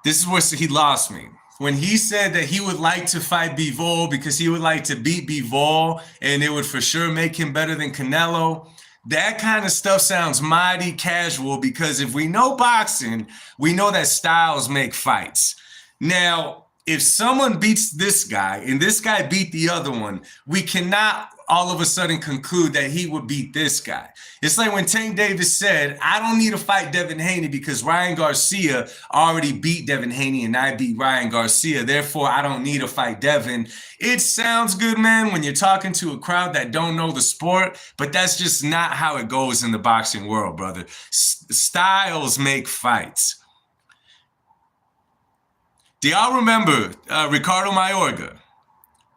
This is where he lost me. When he said that he would like to fight Bivol because he would like to beat Bivol and it would for sure make him better than Canelo. That kind of stuff sounds mighty casual because if we know boxing, we know that styles make fights. Now, if someone beats this guy and this guy beat the other one, we cannot all of a sudden conclude that he would beat this guy. It's like when Tank Davis said, I don't need to fight Devin Haney because Ryan Garcia already beat Devin Haney and I beat Ryan Garcia. Therefore, I don't need to fight Devin. It sounds good, man, when you're talking to a crowd that don't know the sport, but that's just not how it goes in the boxing world, brother. Styles make fights. Do y'all remember Ricardo Mayorga?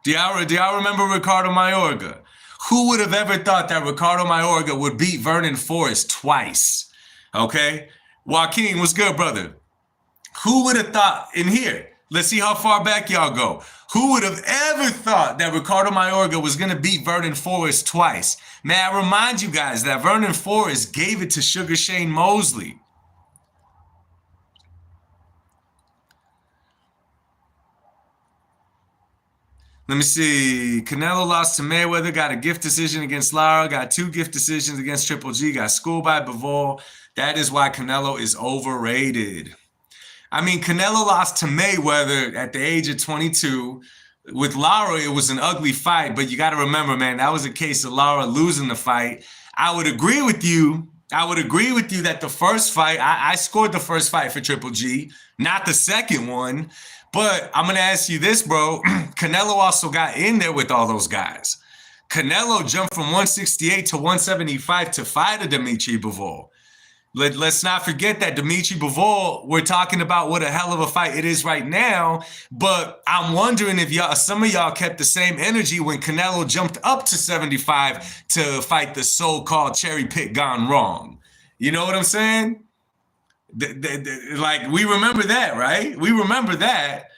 Do y'all remember Ricardo Mayorga? Who would have ever thought that Ricardo Mayorga would beat Vernon Forrest twice? Okay? Joaquin, what's good, brother? Who would have thought, in here, let's see how far back y'all go. Who would have ever thought that Ricardo Mayorga was going to beat Vernon Forrest twice? May I remind you guys that Vernon Forrest gave it to Sugar Shane Mosley. Let me see. Canelo lost to Mayweather, got a gift decision against Lara, got 2 gift decisions against Triple G, got schooled by Bivol. That is why Canelo is overrated. I mean, Canelo lost to Mayweather at the age of 22. With Lara, it was an ugly fight, but you got to remember, man, that was a case of Lara losing the fight. I would agree with you I would agree with you that the first fight, I scored the first fight for Triple G, not the second one. But I'm going to ask you this, bro. Canelo also got in there with all those guys. Canelo jumped from 168 to 175 to fight a Dimitri Bivol. Let's not forget that Dimitri Bivol, we're talking about what a hell of a fight it is right now. But I'm wondering if some of y'all kept the same energy when Canelo jumped up to 75 to fight the so-called cherry pick gone wrong. You know what I'm saying? Like, we remember that, right? We remember that.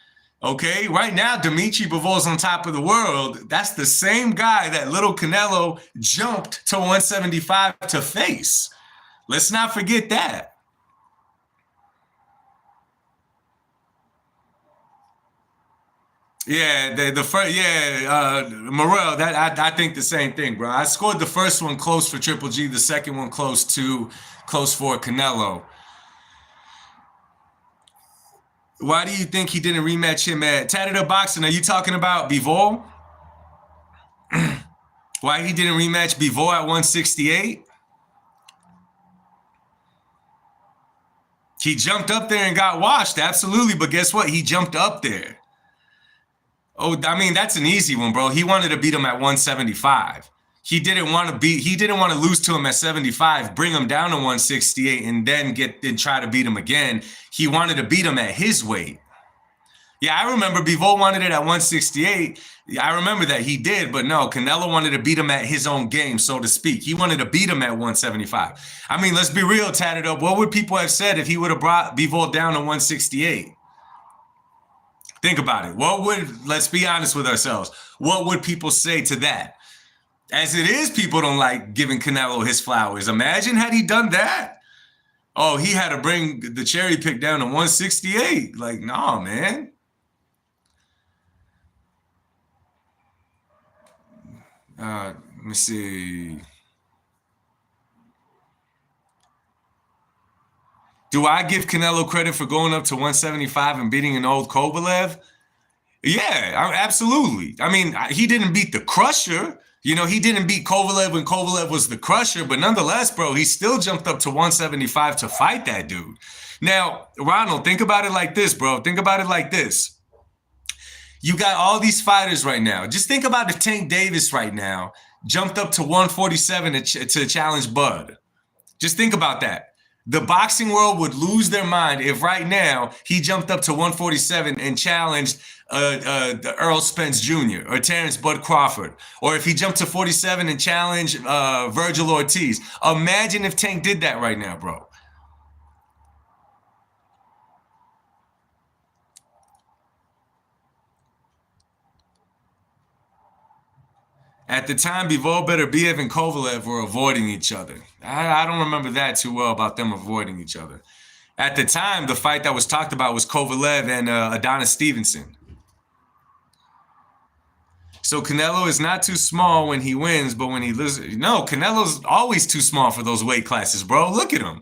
Okay, right now, Dimitri Bivol's on top of the world. That's the same guy that little Canelo jumped to 175 to face. Let's not forget that. Yeah, the first, Morel, that I think the same thing, bro. I scored the first one close for Triple G, the second one close for Canelo. Why do you think he didn't rematch him at Tatted Up Boxing? Are you talking about Bivol? Why he didn't rematch Bivol at 168? He jumped up there and got washed, absolutely. But guess what? He jumped up there. Oh, I mean, that's an easy one, bro. He wanted to beat him at 175. He didn't want to lose to him at 75, bring him down to 168, and then try to beat him again. He wanted to beat him at his weight. Yeah, I remember Bivol wanted it at 168. Yeah, I remember that he did, but no, Canelo wanted to beat him at his own game, so to speak. He wanted to beat him at 175. I mean, let's be real, Tatted Up. What would people have said if he would have brought Bivol down to 168? Think about it. Let's be honest with ourselves. What would people say to that? As it is, people don't like giving Canelo his flowers. Imagine had he done that. Oh, he had to bring the cherry pick down to 168. Like, nah, man. Let me see. Do I give Canelo credit for going up to 175 and beating an old Kovalev? Yeah, absolutely. I mean, he didn't beat the Crusher. You know, he didn't beat Kovalev when Kovalev was the Crusher, but nonetheless, bro, he still jumped up to 175 to fight that dude. Now, Ronald, think about it like this, bro. Think about it like this. You got all these fighters right now. Just think about if Tank Davis right now jumped up to 147 to challenge Bud. Just think about that. The boxing world would lose their mind if right now he jumped up to 147 and challenged Earl Spence Jr. or Terrence Bud Crawford, or if he jumped to 47 and challenged Virgil Ortiz. Imagine if Tank did that right now, bro. At the time, Bivol, Beterbiev, and Kovalev were avoiding each other. I don't remember that too well about them avoiding each other. At the time, the fight that was talked about was Kovalev and Adonis Stevenson. So Canelo is not too small when he wins, but when he loses, no, Canelo's always too small for those weight classes, bro. Look at him.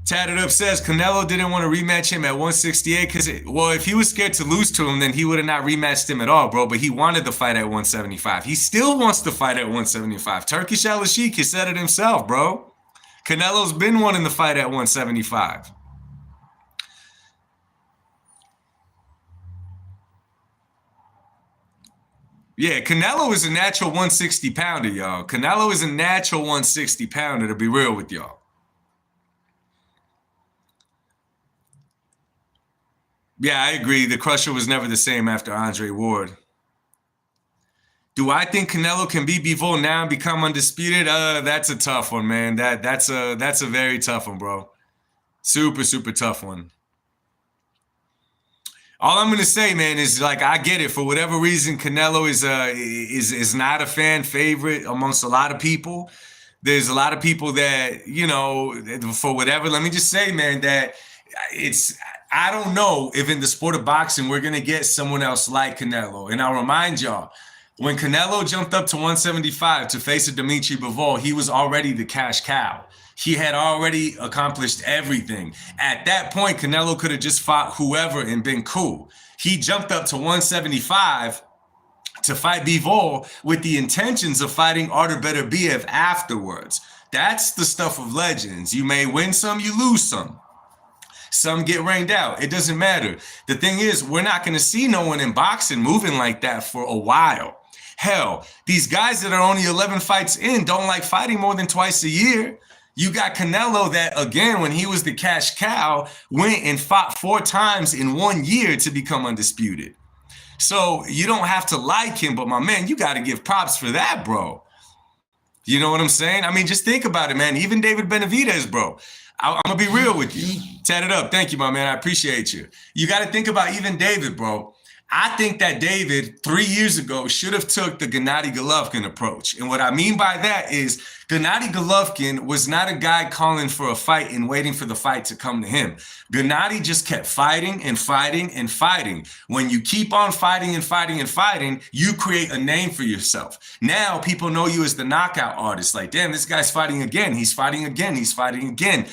Tatted Up says Canelo didn't want to rematch him at 168 because, well, if he was scared to lose to him, then he would have not rematched him at all, bro. But he wanted to fight at 175. He still wants to fight at 175. Turkish Al Sheikh, he said it himself, bro. Canelo's been wanting to fight at 175. Yeah, Canelo is a natural 160 pounder, y'all. Canelo is a natural 160 pounder, to be real with y'all. Yeah, I agree. The Crusher was never the same after Andre Ward. Do I think Canelo can beat Bivol now and become undisputed? That's a tough one, man. That's a very tough one, bro. Super, super tough one. All I'm gonna say, man, is like I get it. For whatever reason, Canelo is not a fan favorite amongst a lot of people. There's a lot of people that, you know, for whatever. Let me just say, man, that I don't know if in the sport of boxing we're going to get someone else like Canelo. And I'll remind y'all, when Canelo jumped up to 175 to face a Dimitri Bivol, he was already the cash cow. He had already accomplished everything. At that point, Canelo could have just fought whoever and been cool. He jumped up to 175 to fight Bivol with the intentions of fighting Artur Beterbiev afterwards. That's the stuff of legends. You may win some, you lose some. Some get rained out. It doesn't matter. The thing is, we're not going to see no one in boxing moving like that for a while. Hell, these guys that are only 11 fights in don't like fighting more than twice a year. You got Canelo that, again, when he was the cash cow, went and fought 4 times in 1 year to become undisputed. So you don't have to like him, but my man, you got to give props for that, bro. You know what I'm saying? I mean, just think about it, man. Even David Benavidez, bro. I'm going to be real with you. Tat it up. Thank you, my man. I appreciate you. You got to think about even David, bro. I think that David 3 years ago should have took the Gennady Golovkin approach. And what I mean by that is Gennady Golovkin was not a guy calling for a fight and waiting for the fight to come to him. Gennady just kept fighting and fighting and fighting. When you keep on fighting and fighting and fighting, you create a name for yourself. Now people know you as the knockout artist. Like, damn, this guy's fighting again. He's fighting again. He's fighting again.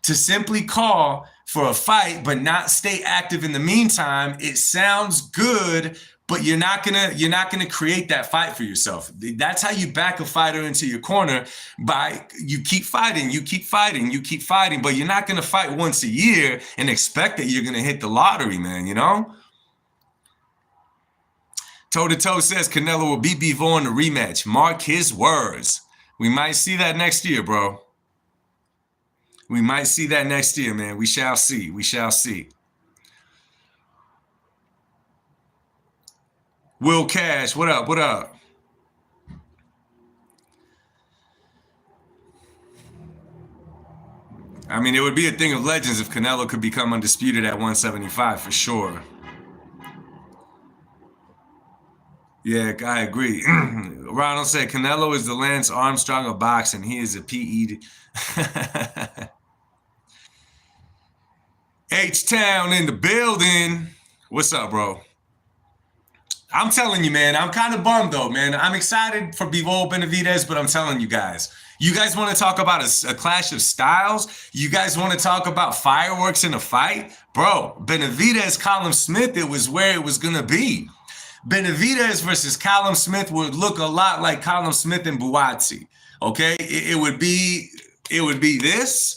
To simply call for a fight but not stay active in the meantime, it sounds good, but you're not gonna create that fight for yourself. That's how you back a fighter into your corner, by you keep fighting, you keep fighting, you keep fighting, but you're not gonna fight once a year and expect that you're gonna hit the lottery, man, you know? Toe to Toe says Canelo will beat Bivol in the rematch. Mark his words. We might see that next year, bro. We might see that next year, man. We shall see. We shall see. Will Cash, what up? What up? I mean, it would be a thing of legends if Canelo could become undisputed at 175 for sure. Yeah, I agree. Ronald said Canelo is the Lance Armstrong of boxing. He is a PE. H-Town in the building. What's up, bro? I'm telling you, man, I'm kind of bummed, though, man. I'm excited for Bivol Benavidez, but I'm telling you guys want to talk about a clash of styles? You guys want to talk about fireworks in a fight? Bro, Benavidez, Callum Smith, it was where it was going to be. Benavidez versus Callum Smith would look a lot like Callum Smith and Buatsi, okay? It would be this.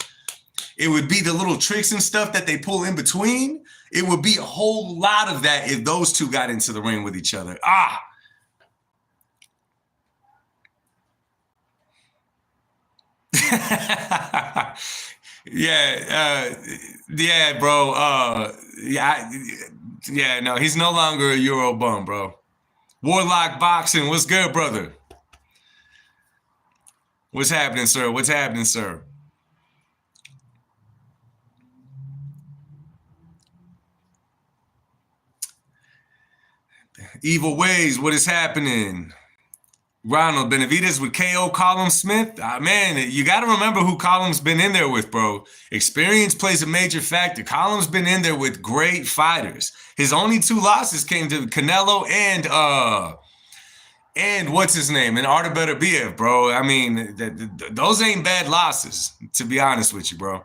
It would be the little tricks and stuff that they pull in between. It would be a whole lot of that if those two got into the ring with each other. Yeah, bro. Yeah, no, he's no longer a Euro bum, bro. Warlock Boxing, what's good, brother? What's happening, sir? What's happening, sir? Evil Ways, what is happening? Ronald, Benavidez with KO Callum Smith. Man, you got to remember who Callum's been in there with, bro. Experience plays a major factor. Callum's been in there with great fighters. His only 2 losses came to Canelo and what's his name? And Artur Beterbiev, bro. I mean, those ain't bad losses, to be honest with you, bro.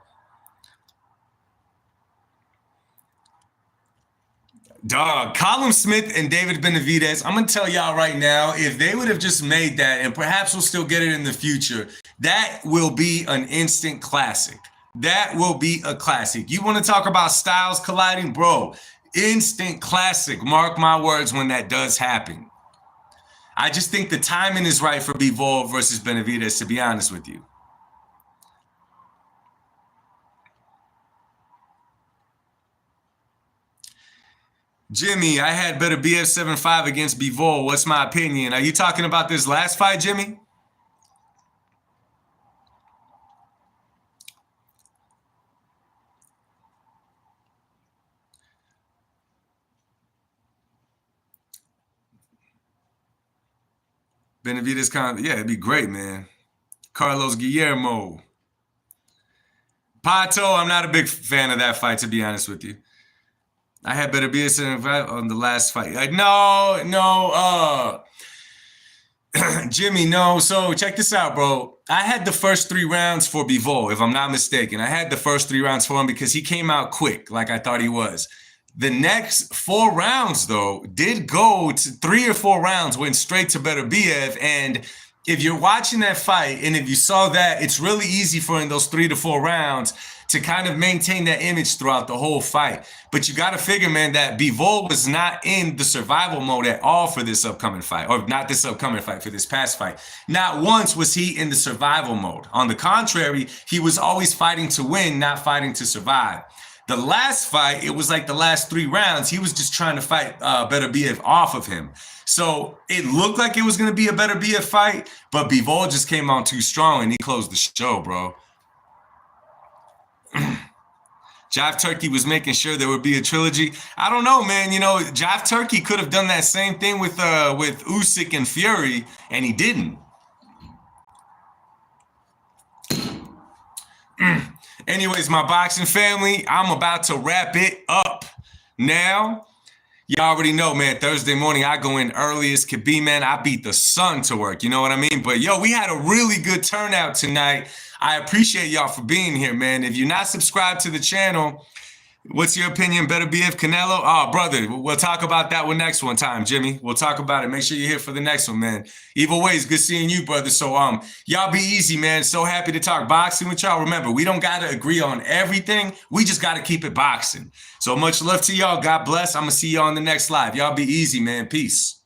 Dog, Callum Smith and David Benavidez, I'm going to tell y'all right now, if they would have just made that, and perhaps we'll still get it in the future, that will be an instant classic. That will be a classic. You want to talk about styles colliding? Bro, instant classic. Mark my words when that does happen. I just think the timing is right for Bivol versus Benavidez, to be honest with you. Jimmy, I had Beterbiev 7-5 against Bivol. What's my opinion? Are you talking about this last fight, Jimmy? Benavidez, yeah, it'd be great, man. Carlos Guillermo. Pato, I'm not a big fan of that fight, to be honest with you. I had Benavidez 7-5 on the last fight. Jimmy, no. So check this out, bro. I had the first 3 rounds for Bivol, if I'm not mistaken. I had the first 3 rounds for him because he came out quick, like I thought he was. The next 4 rounds, though, did go to 3 or 4 rounds, went straight to Benavidez. And if you're watching that fight and if you saw that, it's really easy for in those 3 to 4 rounds to kind of maintain that image throughout the whole fight. But you got to figure, man, that Bivol was not in the survival mode at all for this upcoming fight, or not this upcoming fight, for this past fight. Not once was he in the survival mode. On the contrary, he was always fighting to win, not fighting to survive. The last fight, it was like the last 3 rounds, he was just trying to fight Benavidez off of him. So it looked like it was going to be a Benavidez fight, but Bivol just came on too strong and he closed the show, bro. Jive Turkey was making sure there would be a trilogy. I don't know, man. You know, Jive Turkey could have done that same thing with Usyk and Fury, and he didn't. Anyways, my boxing family, I'm about to wrap it up now. You already know, man, Thursday morning, I go in early as could be, man. I beat the sun to work, you know what I mean? But, yo, we had a really good turnout tonight. I appreciate y'all for being here, man. If you're not subscribed to the channel, what's your opinion? Benavidez, Canelo? Oh, brother, we'll talk about that one next one time, Jimmy. We'll talk about it. Make sure you're here for the next one, man. Either way, it's good seeing you, brother. So, y'all be easy, man. So happy to talk boxing with y'all. Remember, we don't got to agree on everything. We just got to keep it boxing. So much love to y'all. God bless. I'm going to see y'all on the next live. Y'all be easy, man. Peace.